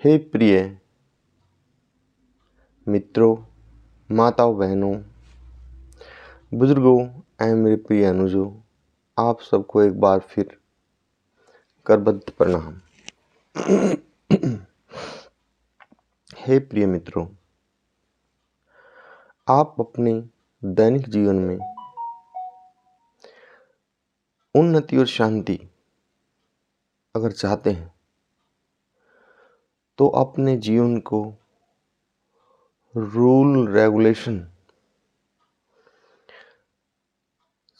हे प्रिय मित्रों, माताओं, बहनों, बुजुर्गों एवं मेरे प्रिय अनुजों, आप सबको एक बार फिर करबद्ध प्रणाम। हे प्रिय मित्रों, आप अपने दैनिक जीवन में उन्नति और शांति अगर चाहते हैं तो अपने जीवन को रूल रेगुलेशन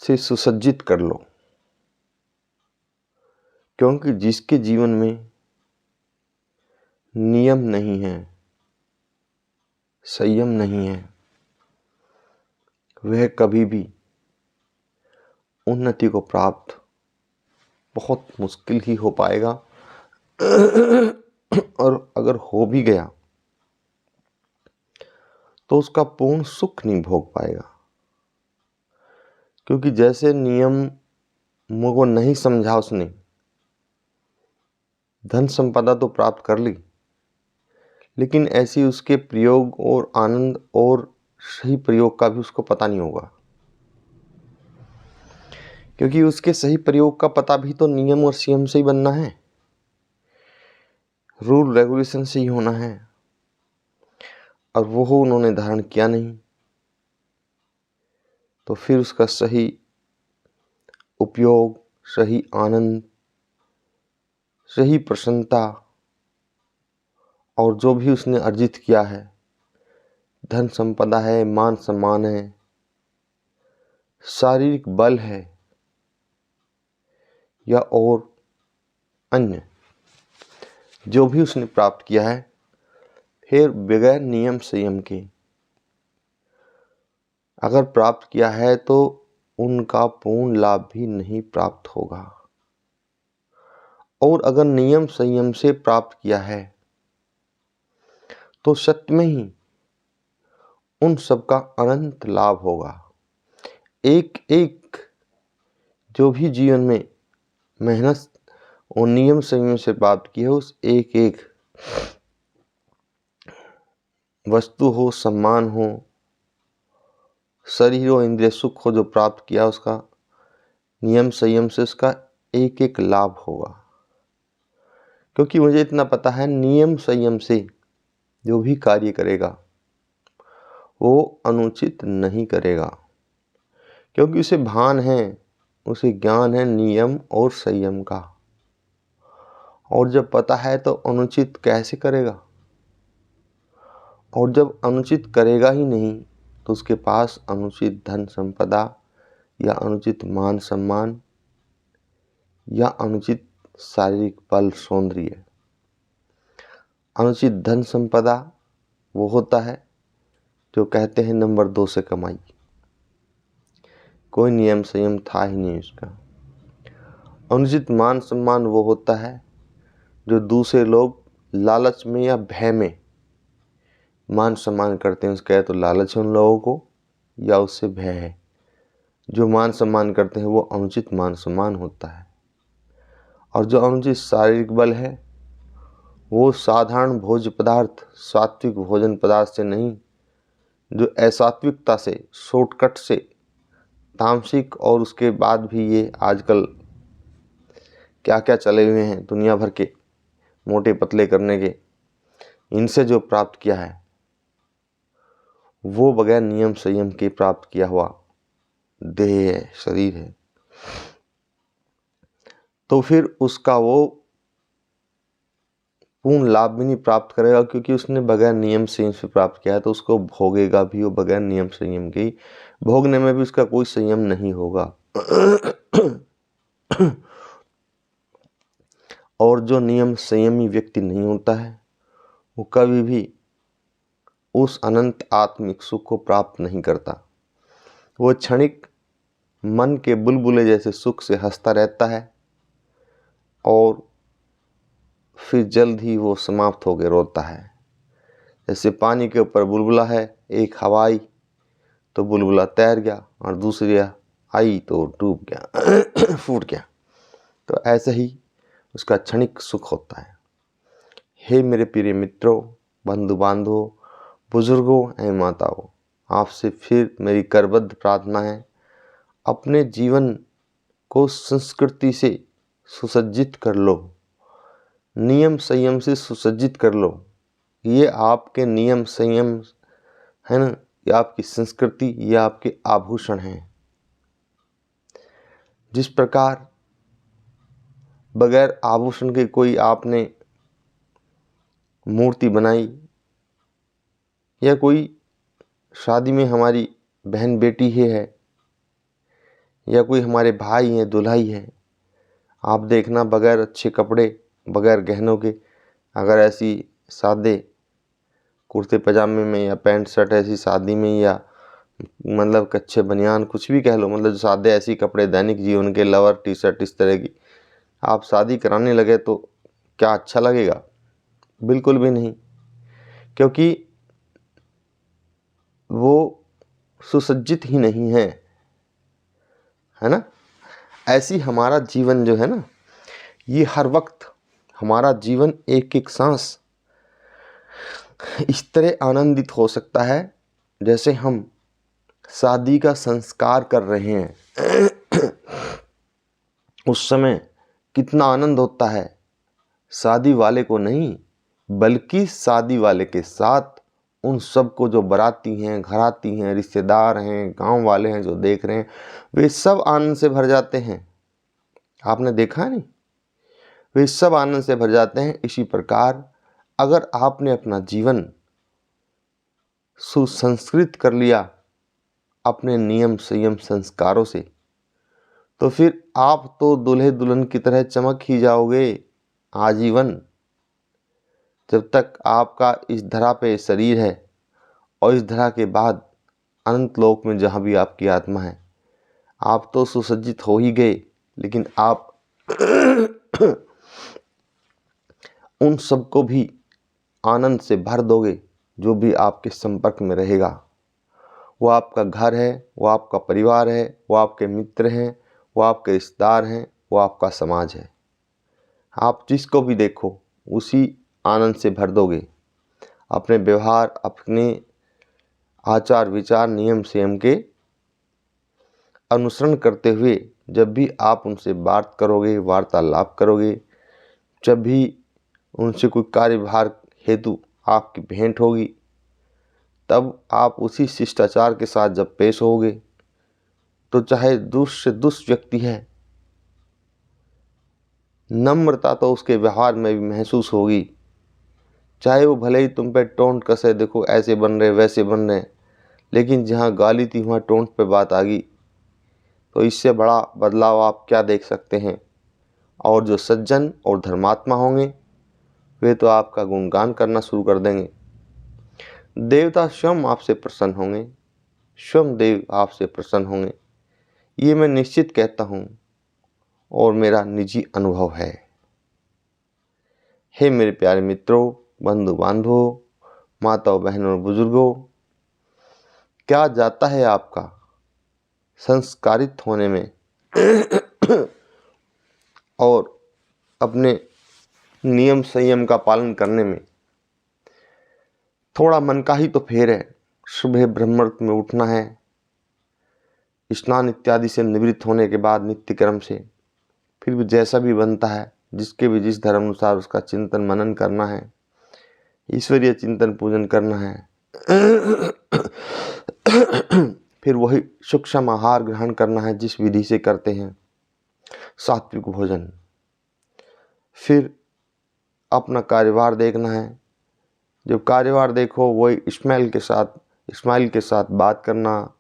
से सुसज्जित कर लो, क्योंकि जिसके जीवन में नियम नहीं है, संयम नहीं है, वह कभी भी उन्नति को प्राप्त बहुत मुश्किल ही हो पाएगा। और अगर हो भी गया तो उसका पूर्ण सुख नहीं भोग पाएगा, क्योंकि जैसे नियम को नहीं समझा उसने, धन संपदा तो प्राप्त कर ली, लेकिन ऐसी उसके प्रयोग और आनंद और सही प्रयोग का भी उसको पता नहीं होगा, क्योंकि उसके सही प्रयोग का पता भी तो नियम और संयम से ही बनना है, रूल रेगुलेशन से ही होना है, और वो उन्होंने धारण किया नहीं, तो फिर उसका सही उपयोग, सही आनंद, सही प्रसन्नता और जो भी उसने अर्जित किया है, धन संपदा है, मान सम्मान है, शारीरिक बल है या और अन्य जो भी उसने प्राप्त किया है, फिर बगैर नियम संयम के अगर प्राप्त किया है तो उनका पूर्ण लाभ भी नहीं प्राप्त होगा। और अगर नियम संयम से प्राप्त किया है तो सत्य में ही उन सब का अनंत लाभ होगा। एक एक जो भी जीवन में मेहनत और नियम संयम से प्राप्त की है, उस एक एक वस्तु हो, सम्मान हो, शरीर और इंद्रिय सुख हो, जो प्राप्त किया उसका नियम संयम से उसका एक एक लाभ होगा। क्योंकि मुझे इतना पता है, नियम संयम से जो भी कार्य करेगा वो अनुचित नहीं करेगा, क्योंकि उसे भान है, उसे ज्ञान है नियम और संयम का। और जब पता है तो अनुचित कैसे करेगा, और जब अनुचित करेगा ही नहीं तो उसके पास अनुचित धन संपदा या अनुचित मान सम्मान या अनुचित शारीरिक बल सौंदर्य। अनुचित धन संपदा वो होता है जो कहते हैं नंबर 2 से कमाई, कोई नियम संयम था ही नहीं उसका। अनुचित मान सम्मान वो होता है जो दूसरे लोग लालच में या भय में मान सम्मान करते हैं, उसका या तो लालच है उन लोगों को या उससे भय है। जो मान सम्मान करते हैं वो अनुचित मान सम्मान होता है। और जो अनुचित शारीरिक बल है वो साधारण भोज्य पदार्थ, सात्विक भोजन पदार्थ से नहीं, जो असात्विकता से, शॉर्टकट से, तामसिक, और उसके बाद भी ये आजकल क्या क्या चले हुए हैं दुनिया भर के मोटे पतले करने के, इनसे जो प्राप्त किया है वो बगैर नियम संयम के प्राप्त किया हुआ देह है, शरीर है। तो फिर उसका वो पूर्ण लाभ भी नहीं प्राप्त करेगा, क्योंकि उसने बगैर नियम संयम से प्राप्त किया है, तो उसको भोगेगा भी वो बगैर नियम संयम के। भोगने में भी उसका कोई संयम नहीं होगा। और जो नियम संयमी व्यक्ति नहीं होता है वो कभी भी उस अनंत आत्मिक सुख को प्राप्त नहीं करता। वो क्षणिक मन के बुलबुले जैसे सुख से हंसता रहता है और फिर जल्द ही वो समाप्त हो के रोता है। जैसे पानी के ऊपर बुलबुला है, एक हवा आई तो बुलबुला तैर गया और दूसरी आई तो डूब गया, फूट गया। तो ऐसे ही उसका क्षणिक सुख होता है। हे मेरे प्रिय मित्रों, बंधु बांधवों, बुजुर्गों एवं माताओं, आपसे फिर मेरी करबद्ध प्रार्थना है, अपने जीवन को संस्कृति से सुसज्जित कर लो, नियम संयम से सुसज्जित कर लो। ये आपके नियम संयम है ना, ये आपकी संस्कृति, ये आपके आभूषण हैं। जिस प्रकार बगैर आभूषण के कोई आपने मूर्ति बनाई, या कोई शादी में हमारी बहन बेटी है, या कोई हमारे भाई हैं, दुल्हाई है, आप देखना बगैर अच्छे कपड़े, बगैर गहनों के, अगर ऐसी सादे कुर्ते पजामे में या पैंट शर्ट ऐसी शादी में, या मतलब कच्छे बनियान कुछ भी कह लो, मतलब जो सादे ऐसी कपड़े दैनिक जीवन के, लोअर टी शर्ट इस तरह की आप शादी कराने लगे तो क्या अच्छा लगेगा? बिल्कुल भी नहीं, क्योंकि वो सुसज्जित ही नहीं है ना। ऐसी हमारा जीवन जो है ना, ये हर वक्त हमारा जीवन एक एक सांस इस तरह आनंदित हो सकता है जैसे हम शादी का संस्कार कर रहे हैं। उस समय कितना आनंद होता है, शादी वाले को नहीं बल्कि शादी वाले के साथ उन सबको जो बाराती हैं, घराती हैं, रिश्तेदार हैं, गांव वाले हैं जो देख रहे हैं, वे सब आनंद से भर जाते हैं। आपने देखा नहीं, वे सब आनंद से भर जाते हैं। इसी प्रकार अगर आपने अपना जीवन सुसंस्कृत कर लिया अपने नियम संयम संस्कारों से, तो फिर आप तो दूल्हे दुल्हन की तरह चमक ही जाओगे आजीवन। जब तक आपका इस धरा पे शरीर है और इस धरा के बाद अनंत लोक में जहाँ भी आपकी आत्मा है, आप तो सुसज्जित हो ही गए, लेकिन आप उन सबको भी आनंद से भर दोगे जो भी आपके संपर्क में रहेगा। वो आपका घर है, वो आपका परिवार है, वो आपके मित्र हैं, वो आपके रिश्तेदार हैं, वो आपका समाज है। आप जिसको भी देखो उसी आनंद से भर दोगे। अपने व्यवहार, अपने आचार विचार, नियम संयम के अनुसरण करते हुए जब भी आप उनसे बात करोगे, वार्तालाप करोगे, जब भी उनसे कोई कार्यभार हेतु आपकी भेंट होगी, तब आप उसी शिष्टाचार के साथ जब पेश होगे, तो चाहे दुष्ट से दुष्ट व्यक्ति है, नम्रता तो उसके व्यवहार में भी महसूस होगी। चाहे वो भले ही तुम पे टोंट कसे, देखो ऐसे बन रहे वैसे बन रहे, लेकिन जहाँ गाली थी वहाँ टोंट पे बात आ गई, तो इससे बड़ा बदलाव आप क्या देख सकते हैं। और जो सज्जन और धर्मात्मा होंगे वे तो आपका गुणगान करना शुरू कर देंगे। देवता स्वयं आपसे प्रसन्न होंगे, स्वयं देव आपसे प्रसन्न होंगे। ये मैं निश्चित कहता हूँ और मेरा निजी अनुभव है। हे मेरे प्यारे मित्रों, बंधु बांधवों, माताओं, बहनों और बुजुर्गों, क्या जाता है आपका संस्कारित होने में और अपने नियम संयम का पालन करने में। थोड़ा मन का ही तो फेर है। सुबह ब्रह्ममुहूर्त में उठना है, स्नान इत्यादि से निवृत्त होने के बाद नित्य कर्म से फिर भी जैसा भी बनता है, जिसके भी जिस धर्म अनुसार उसका चिंतन मनन करना है, ईश्वरीय चिंतन पूजन करना है। फिर वही सूक्ष्म आहार ग्रहण करना है जिस विधि से करते हैं, सात्विक भोजन। फिर अपना कार्यभार देखना है। जब कार्यभार देखो वही स्माइल के साथ बात करना,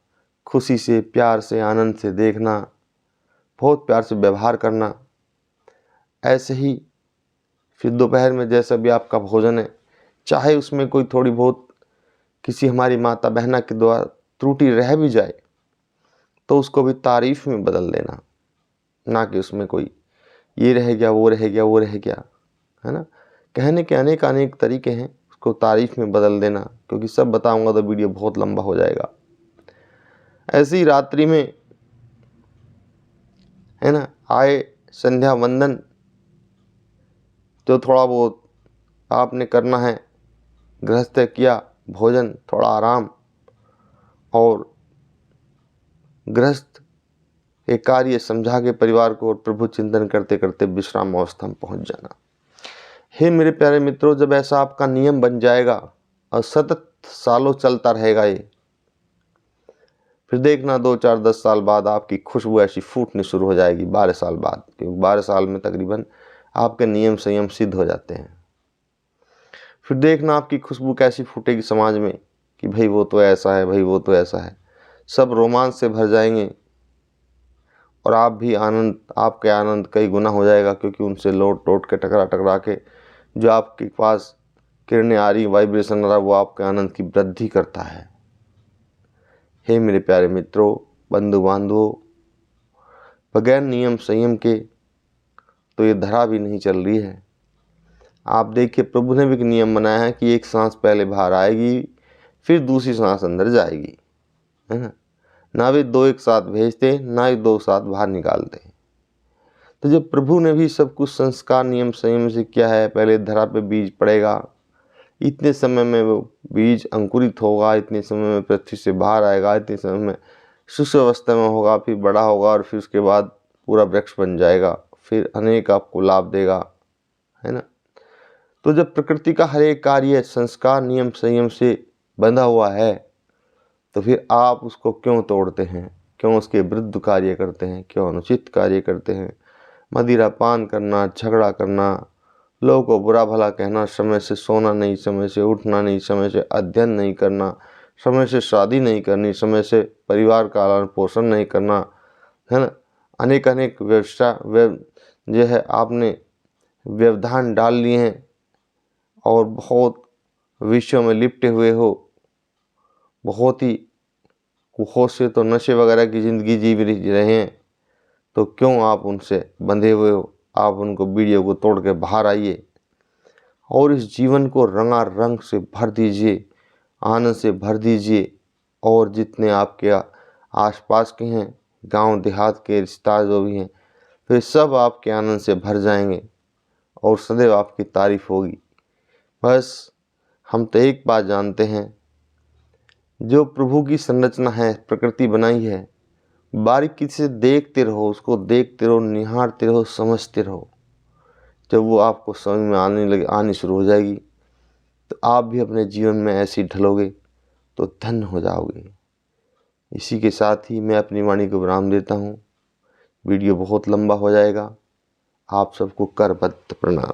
खुशी से, प्यार से, आनंद से देखना, बहुत प्यार से व्यवहार करना। ऐसे ही फिर दोपहर में जैसा भी आपका भोजन है, चाहे उसमें कोई थोड़ी बहुत किसी हमारी माता बहना के द्वारा त्रुटि रह भी जाए तो उसको भी तारीफ में बदल देना, ना कि उसमें कोई ये रह गया, वो रह गया, वो रह गया, है ना। कहने के अनेक तरीके हैं, उसको तारीफ में बदल देना, क्योंकि सब बताऊंगा तो वीडियो बहुत लंबा हो जाएगा। ऐसे ही रात्रि में, है ना, आए संध्या वंदन, जो थोड़ा बहुत आपने करना है, गृहस्थ किया, भोजन, थोड़ा आराम और गृहस्थ के कार्य समझा के परिवार को और प्रभु चिंतन करते करते विश्राम अवस्था में पहुंच जाना। हे मेरे प्यारे मित्रों, जब ऐसा आपका नियम बन जाएगा और सतत सालों चलता रहेगा ये, फिर देखना 2, 4, 10 साल बाद आपकी खुशबू ऐसी फूटनी शुरू हो जाएगी, 12 साल बाद, क्योंकि 12 साल में तकरीबन आपके नियम संयम सिद्ध हो जाते हैं। फिर देखना आपकी खुशबू कैसी फूटेगी समाज में कि भाई वो तो ऐसा है, भाई वो तो ऐसा है। सब रोमांच से भर जाएंगे और आप भी आपके आनंद कई गुना हो जाएगा, क्योंकि उनसे लोट टोट के टकरा के जो आपके पास किरणें आ रही, वाइब्रेशन आ रहा, वो आपके आनंद की वृद्धि करता है। हे मेरे प्यारे मित्रों, बंधु बांधवों, बगैर नियम संयम के तो ये धरा भी नहीं चल रही है। आप देखिए, प्रभु ने भी एक नियम बनाया है कि एक सांस पहले बाहर आएगी, फिर दूसरी सांस अंदर जाएगी, है ना वे 2 एक साथ भेजते, ना ही 2 साथ बाहर निकालते। तो जब प्रभु ने भी सब कुछ संस्कार नियम संयम से किया है, पहले धरा पे बीज पड़ेगा, इतने समय में वो बीज अंकुरित होगा, इतने समय में पृथ्वी से बाहर आएगा, इतने समय में शुष्क अवस्था में होगा, फिर बड़ा होगा और फिर उसके बाद पूरा वृक्ष बन जाएगा, फिर अनेक आपको लाभ देगा, है ना। तो जब प्रकृति का हर एक कार्य संस्कार नियम संयम से बंधा हुआ है, तो फिर आप उसको क्यों तोड़ते हैं, क्यों उसके विरुद्ध कार्य करते हैं, क्यों अनुचित कार्य करते हैं। मदिरा पान करना, झगड़ा करना, लोगों को बुरा भला कहना, समय से सोना नहीं, समय से उठना नहीं, समय से अध्ययन नहीं करना, समय से शादी नहीं करनी, समय से परिवार का पालन पोषण नहीं करना, है ना। अनेक व्यवसाय जो है आपने व्यवधान डाल लिए हैं और बहुत विषयों में लिपटे हुए हो, बहुत ही कुहोश से तो नशे वगैरह की ज़िंदगी जी रहे हैं, तो क्यों आप उनसे बंधे हुए हो। आप उनको वीडियो को तोड़ के बाहर आइए और इस जीवन को रंगारंग से भर दीजिए, आनंद से भर दीजिए। और जितने आपके आसपास के हैं, गांव देहात के रिश्तेदार जो भी हैं, फिर सब आपके आनंद से भर जाएंगे और सदैव आपकी तारीफ होगी। बस हम तो एक बात जानते हैं, जो प्रभु की संरचना है, प्रकृति बनाई है, बारीकी से देखते रहो, उसको देखते रहो, निहारते रहो, समझते रहो। जब वो आपको समझ में आनी शुरू हो जाएगी, तो आप भी अपने जीवन में ऐसे ढलोगे तो धन्य हो जाओगे। इसी के साथ ही मैं अपनी वाणी को विराम देता हूँ। वीडियो बहुत लंबा हो जाएगा। आप सबको करबद्ध प्रणाम।